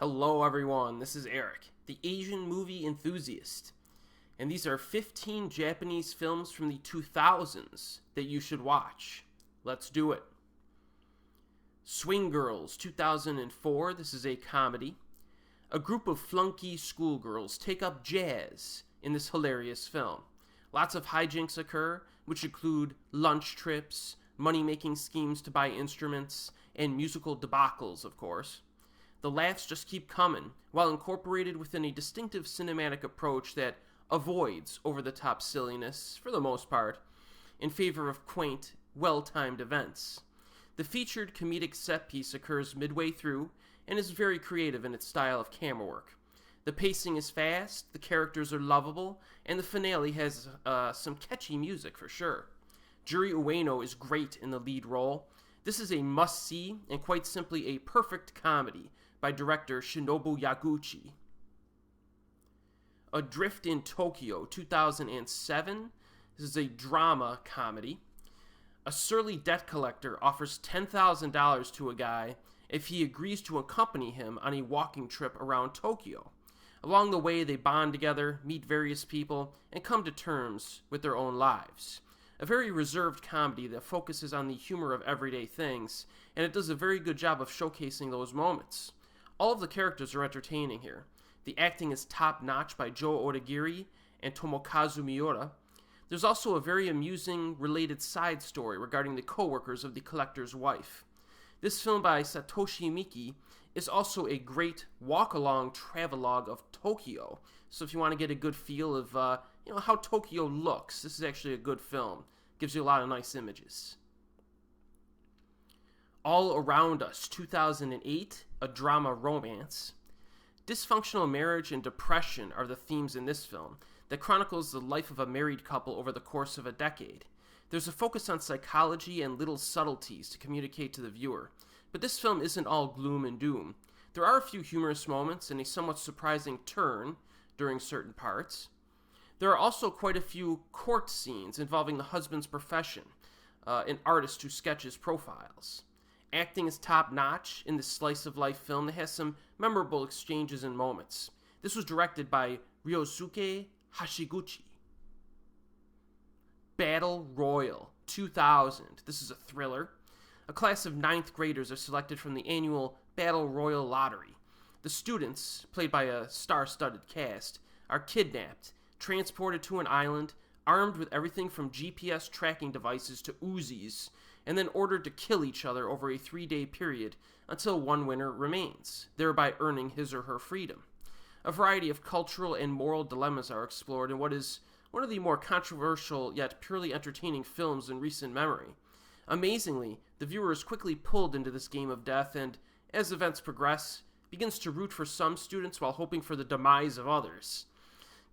Hello everyone, this is Erik, the Asian movie enthusiast, and these are 15 Japanese films from the 2000s that you should watch. Let's do it. Swing Girls, 2004, this is a comedy. A group of flunky schoolgirls take up jazz in this hilarious film. Lots of hijinks occur, which include lunch trips, money-making schemes to buy instruments, and musical debacles, of course. The laughs just keep coming, while incorporated within a distinctive cinematic approach that avoids over-the-top silliness, for the most part, in favor of quaint, well-timed events. The featured comedic set piece occurs midway through, and is very creative in its style of camera work. The pacing is fast, the characters are lovable, and the finale has some catchy music for sure. Juri Ueno is great in the lead role. This is a must-see, and quite simply a perfect comedy, by director Shinobu Yaguchi. Adrift in Tokyo, 2007. This is a drama comedy. A surly debt collector offers $10,000 to a guy if he agrees to accompany him on a walking trip around Tokyo. Along the way, they bond together, meet various people, and come to terms with their own lives. A very reserved comedy that focuses on the humor of everyday things, and it does a very good job of showcasing those moments. All of the characters are entertaining here. The acting is top-notch by Joe Odagiri and Tomokazu Miura. There's also a very amusing, related side story regarding the co-workers of the collector's wife. This film by Satoshi Miki is also a great walk-along travelogue of Tokyo. So if you want to get a good feel of how Tokyo looks, this is actually a good film. Gives you a lot of nice images. All Around Us, 2008, a drama romance. Dysfunctional marriage and depression are the themes in this film that chronicles the life of a married couple over the course of a decade. There's a focus on psychology and little subtleties to communicate to the viewer, but this film isn't all gloom and doom. There are a few humorous moments and a somewhat surprising turn during certain parts. There are also quite a few court scenes involving the husband's profession, an artist who sketches profiles. Acting is top-notch in this slice-of-life film that has some memorable exchanges and moments. This was directed by Ryosuke Hashiguchi. Battle Royale, 2000. This is a thriller. A class of 9th graders are selected from the annual Battle Royale lottery. The students, played by a star-studded cast, are kidnapped, transported to an island, armed with everything from GPS tracking devices to Uzis, and then ordered to kill each other over a 3-day period until one winner remains, thereby earning his or her freedom. A variety of cultural and moral dilemmas are explored in what is one of the more controversial yet purely entertaining films in recent memory. Amazingly, the viewer is quickly pulled into this game of death and, as events progress, begins to root for some students while hoping for the demise of others.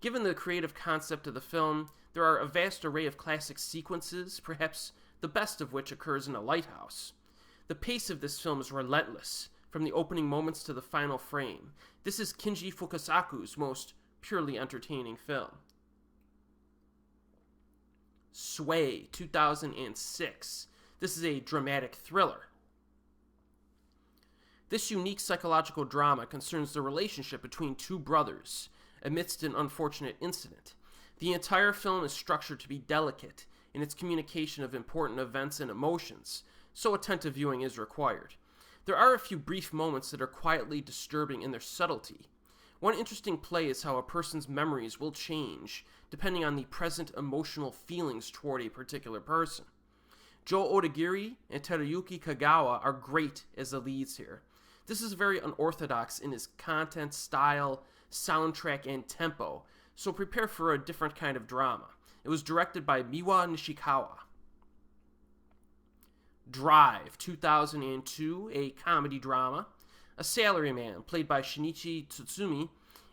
Given the creative concept of the film, there are a vast array of classic sequences, perhaps the best of which occurs in a lighthouse. The pace of this film is relentless, from the opening moments to the final frame. This is Kinji Fukasaku's most purely entertaining film. Sway, 2006. This is a dramatic thriller. This unique psychological drama concerns the relationship between two brothers amidst an unfortunate incident. The entire film is structured to be delicate in its communication of important events and emotions, so attentive viewing is required. There are a few brief moments that are quietly disturbing in their subtlety. One interesting play is how a person's memories will change depending on the present emotional feelings toward a particular person. Joe Odagiri and Teruyuki Kagawa are great as the leads here. This is very unorthodox in its content, style, soundtrack, and tempo, so prepare for a different kind of drama. It was directed by Miwa Nishikawa. Drive, 2002, a comedy drama. A salaryman, played by Shinichi Tsutsumi,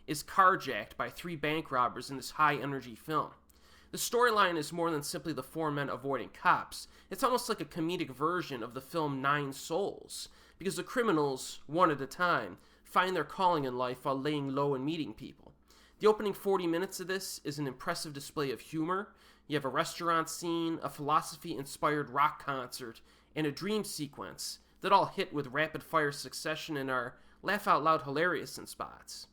is carjacked by 3 bank robbers in this high-energy film. The storyline is more than simply the 4 men avoiding cops. It's almost like a comedic version of the film Nine Souls, because the criminals, one at a time, find their calling in life while laying low and meeting people. The opening 40 minutes of this is an impressive display of humor. You have a restaurant scene, a philosophy-inspired rock concert, and a dream sequence that all hit with rapid-fire succession and are laugh out loud hilarious in spots.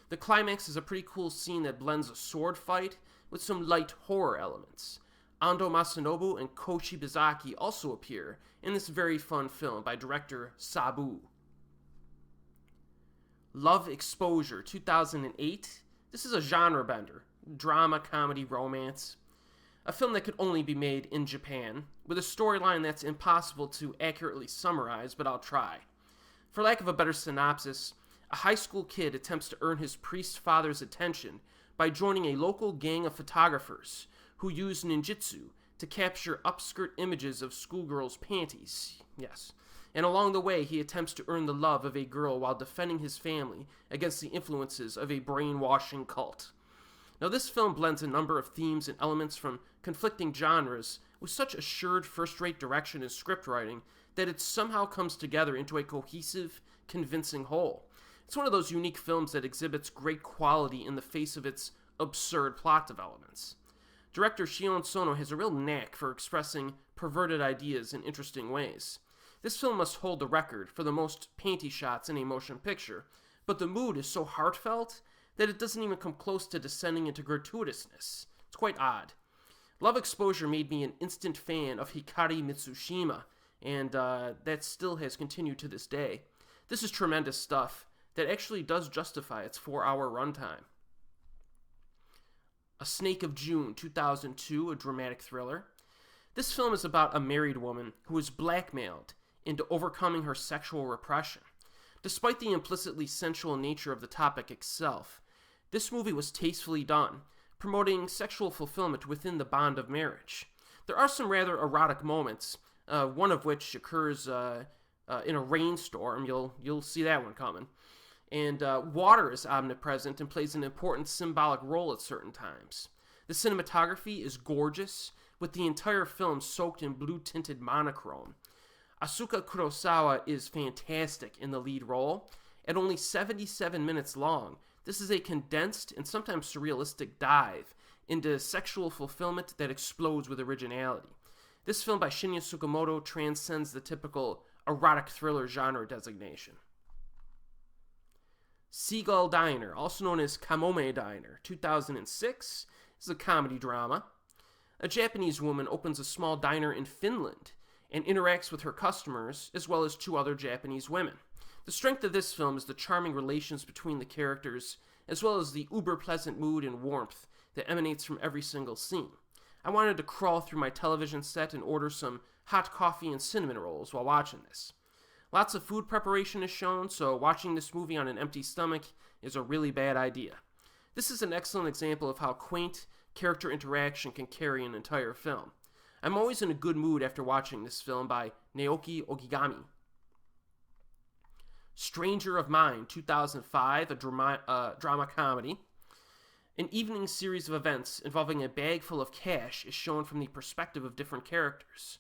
The climax is a pretty cool scene that blends a sword fight with some light horror elements. Ando Masanobu and Ko Shibazaki also appear in this very fun film by director Sabu. Love Exposure, 2008. This is a genre bender. Drama, comedy, romance. A film that could only be made in Japan, with a storyline that's impossible to accurately summarize, but I'll try. For lack of a better synopsis, a high school kid attempts to earn his priest father's attention by joining a local gang of photographers who use ninjutsu to capture upskirt images of schoolgirls' panties. Yes. And along the way, he attempts to earn the love of a girl while defending his family against the influences of a brainwashing cult. Now, this film blends a number of themes and elements from conflicting genres with such assured first-rate direction and script writing that it somehow comes together into a cohesive, convincing whole. It's one of those unique films that exhibits great quality in the face of its absurd plot developments. Director Shion Sono has a real knack for expressing perverted ideas in interesting ways. This film must hold the record for the most panty shots in a motion picture, but the mood is so heartfelt that it doesn't even come close to descending into gratuitousness. It's quite odd. Love Exposure made me an instant fan of Hikari Mitsushima, and that still has continued to this day. This is tremendous stuff that actually does justify its 4-hour runtime. A Snake of June, 2002, a dramatic thriller. This film is about a married woman who is blackmailed into overcoming her sexual repression. Despite the implicitly sensual nature of the topic itself, this movie was tastefully done, promoting sexual fulfillment within the bond of marriage. There are some rather erotic moments, one of which occurs in a rainstorm. You'll see that one coming. And water is omnipresent and plays an important symbolic role at certain times. The cinematography is gorgeous, with the entire film soaked in blue-tinted monochrome. Asuka Kurosawa is fantastic in the lead role. At only 77 minutes long, this is a condensed and sometimes surrealistic dive into sexual fulfillment that explodes with originality. This film by Shinya Tsukamoto transcends the typical erotic thriller genre designation. Seagull Diner, also known as Kamome Diner, 2006, is a comedy drama. A Japanese woman opens a small diner in Finland and interacts with her customers, as well as 2 other Japanese women. The strength of this film is the charming relations between the characters, as well as the uber-pleasant mood and warmth that emanates from every single scene. I wanted to crawl through my television set and order some hot coffee and cinnamon rolls while watching this. Lots of food preparation is shown, so watching this movie on an empty stomach is a really bad idea. This is an excellent example of how quaint character interaction can carry an entire film. I'm always in a good mood after watching this film by Naoki Ogigami. Stranger of Mine, 2005, a drama comedy. An evening series of events involving a bag full of cash is shown from the perspective of different characters.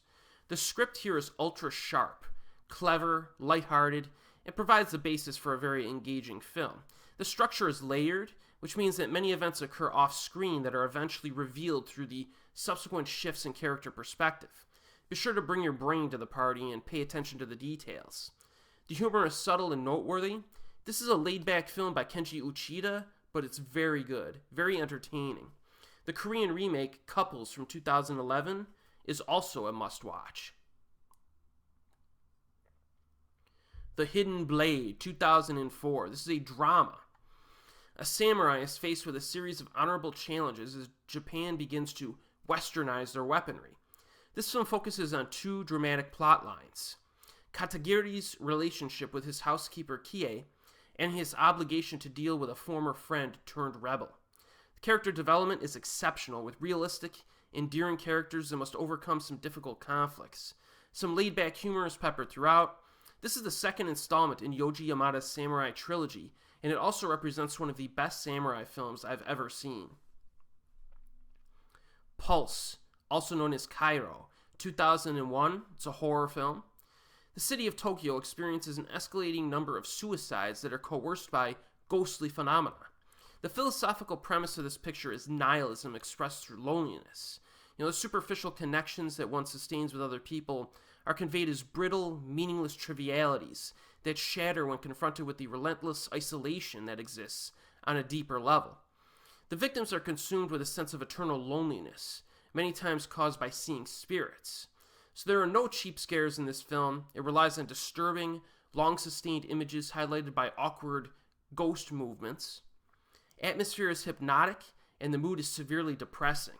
The script here is ultra sharp, clever, lighthearted, and provides the basis for a very engaging film. The structure is layered, which means that many events occur off-screen that are eventually revealed through the subsequent shifts in character perspective. Be sure to bring your brain to the party and pay attention to the details. The humor is subtle and noteworthy. This is a laid-back film by Kenji Uchida, but it's very good, very entertaining. The Korean remake, Couples, from 2011, is also a must-watch. The Hidden Blade, 2004. This is a drama. A samurai is faced with a series of honorable challenges as Japan begins to westernize their weaponry. This film focuses on 2 dramatic plot lines: Katagiri's relationship with his housekeeper Kie, and his obligation to deal with a former friend turned rebel. The character development is exceptional, with realistic, endearing characters that must overcome some difficult conflicts. Some laid-back humor is peppered throughout. This is the second installment in Yoji Yamada's samurai trilogy, and it also represents one of the best samurai films I've ever seen. Pulse, also known as Kairo, 2001. It's a horror film. The city of Tokyo experiences an escalating number of suicides that are coerced by ghostly phenomena. The philosophical premise of this picture is nihilism expressed through loneliness. The superficial connections that one sustains with other people are conveyed as brittle, meaningless trivialities that shatter when confronted with the relentless isolation that exists on a deeper level. The victims are consumed with a sense of eternal loneliness, many times caused by seeing spirits. So there are no cheap scares in this film. It relies on disturbing, long-sustained images highlighted by awkward ghost movements. Atmosphere is hypnotic, and the mood is severely depressing.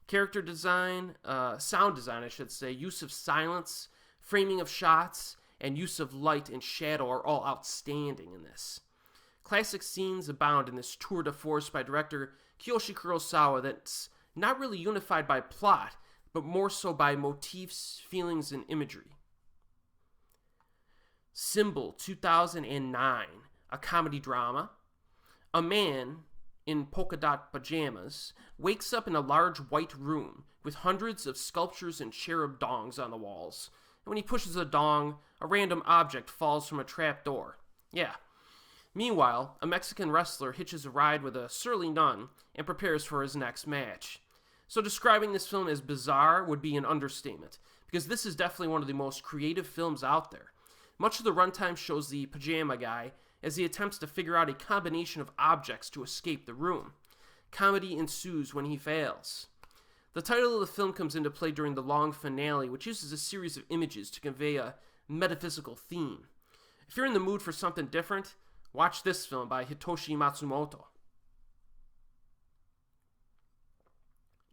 Character design, sound design I should say, use of silence, framing of shots, and use of light and shadow are all outstanding in this. Classic scenes abound in this tour de force by director Kiyoshi Kurosawa that's not really unified by plot, but more so by motifs, feelings, and imagery. Symbol 2009, a comedy drama. A man in polka dot pajamas wakes up in a large white room with hundreds of sculptures and cherub dongs on the walls. And when he pushes a dong, a random object falls from a trap door. Yeah. Meanwhile, a Mexican wrestler hitches a ride with a surly nun and prepares for his next match. So describing this film as bizarre would be an understatement, because this is definitely one of the most creative films out there. Much of the runtime shows the pajama guy as he attempts to figure out a combination of objects to escape the room. Comedy ensues when he fails. The title of the film comes into play during the long finale, which uses a series of images to convey a metaphysical theme. If you're in the mood for something different, watch this film by Hitoshi Matsumoto.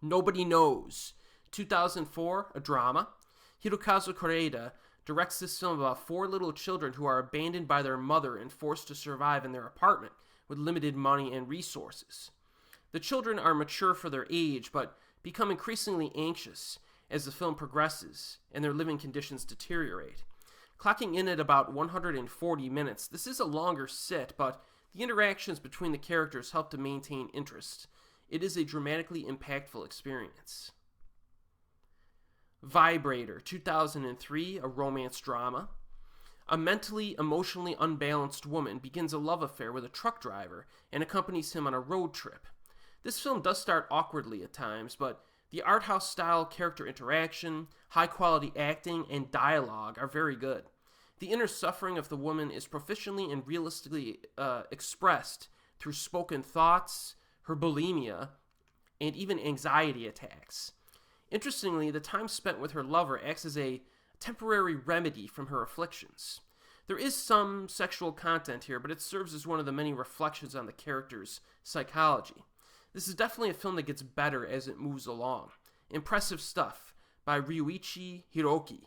Nobody Knows, 2004, a drama. Hirokazu Koreeda directs this film about 4 little children who are abandoned by their mother and forced to survive in their apartment with limited money and resources. The children are mature for their age, but become increasingly anxious as the film progresses and their living conditions deteriorate. Clocking in at about 140 minutes, this is a longer sit, but the interactions between the characters help to maintain interest. It is a dramatically impactful experience. Vibrator, 2003, a romance drama. A mentally, emotionally unbalanced woman begins a love affair with a truck driver and accompanies him on a road trip. This film does start awkwardly at times, but the art house style character interaction, high quality acting, and dialogue are very good. The inner suffering of the woman is proficiently and realistically expressed through spoken thoughts, her bulimia, and even anxiety attacks. Interestingly, the time spent with her lover acts as a temporary remedy from her afflictions. There is some sexual content here, but it serves as one of the many reflections on the character's psychology. This is definitely a film that gets better as it moves along. Impressive stuff by Ryuichi Hiroki.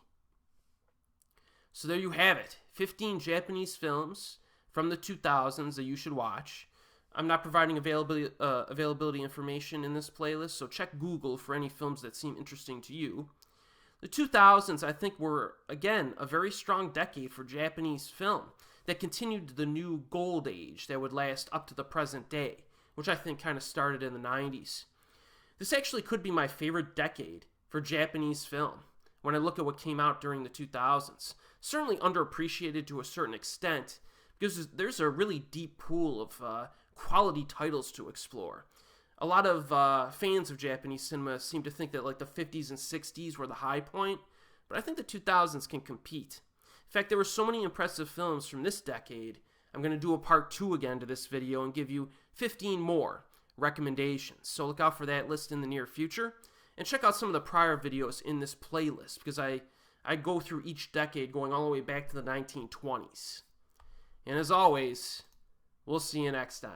So there you have it. 15 Japanese films from the 2000s that you should watch. I'm not providing availability information in this playlist, so check Google for any films that seem interesting to you. The 2000s, I think, were, again, a very strong decade for Japanese film that continued the new gold age that would last up to the present day, which I think kind of started in the 90s. This actually could be my favorite decade for Japanese film when I look at what came out during the 2000s. Certainly underappreciated to a certain extent, because there's a really deep pool of quality titles to explore. A lot of fans of Japanese cinema seem to think that like the 50s and 60s were the high point, but I think the 2000s can compete. In fact, there were so many impressive films from this decade, I'm going to do a part 2 again to this video and give you 15 more recommendations. So look out for that list in the near future, and check out some of the prior videos in this playlist, because I go through each decade going all the way back to the 1920s. And as always, we'll see you next time.